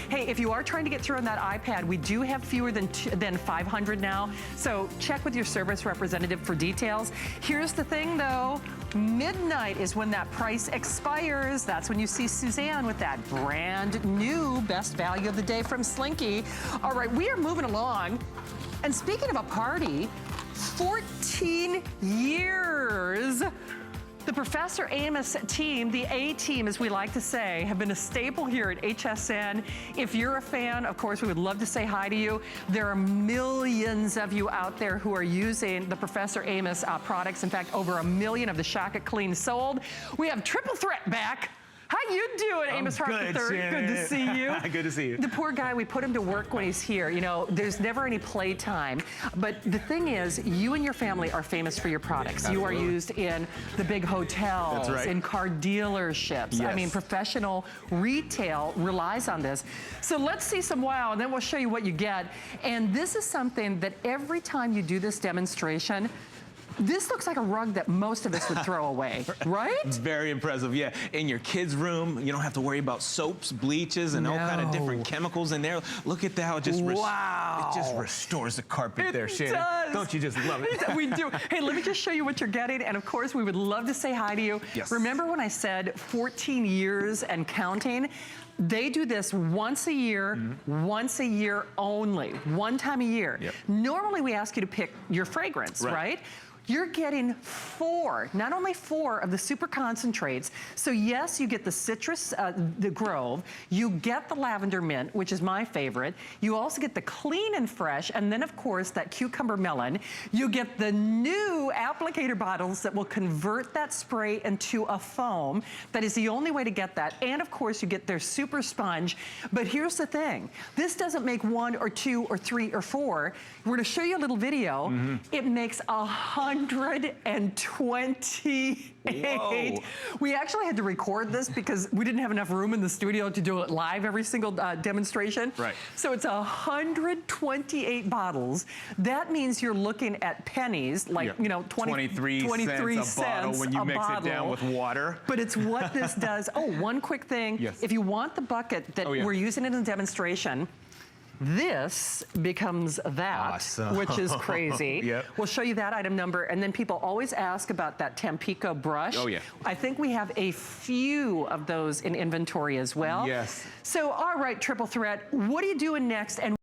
Hey, if you are trying to get through on that iPad, we do have fewer than 500 now, so check with your service representative for details. Here's the thing though, midnight is when that price expires. That's when you see Suzanne with that brand new best value of the day from Slinky. All right, we are moving along. And speaking of a party, 14 years. The Professor Amos team, the A-team as we like to say, have been a staple here at HSN. If you're a fan, of course, we would love to say hi to you. There are millions of you out there who are using the Professor Amos products. In fact, over 1 million of the Shock It Clean sold. We have Triple Threat back. How you doing, Amos Hart III? Good to see you. Good to see you. The poor guy, we put him to work when he's here. You know, there's never any play time. But the thing is, you and your family are famous for your products. Absolutely. You are used in the big hotels, That's right. in car dealerships. Yes. I mean, professional retail relies on this. So let's see some wow, and then we'll show you what you get. And this is something that every time you do this demonstration, this looks like a rug that most of us would throw away, right? It's very impressive, yeah. In your kids' room, you don't have to worry about soaps, bleaches, and all kind of different chemicals in there. Look at that, how it just, it just restores the carpet there, Shannon. Does. Don't you just love it? We do. Hey, let me just show you what you're getting. And of course, we would love to say hi to you. Yes. Remember when I said 14 years and counting? They do this once a year only, one time a year. Yep. Normally we ask you to pick your fragrance, right? You're getting 4, not only 4 of the super concentrates. So yes, you get the citrus, the Grove. You get the lavender mint, which is my favorite. You also get the clean and fresh, and then of course that cucumber melon. You get the new applicator bottles that will convert that spray into a foam. That is the only way to get that. And of course you get their super sponge. But here's the thing, this doesn't make 1 or 2 or 3 or 4. We're gonna show you a little video. It makes 128. Whoa. We actually had to record this because we didn't have enough room in the studio to do it live every single demonstration. Right. So it's 128 bottles. That means you're looking at pennies, like, you know, 23 cents a bottle when you mix it down with water. But it's what this does. Oh, one quick thing. Yes. If you want the bucket that we're using in a demonstration, this becomes that, awesome. Which is crazy. Yep. We'll show you that item number, and then people always ask about that Tampico brush. Oh, yeah. I think we have a few of those in inventory as well. Yes. So, all right, Triple Threat, what are you doing next? And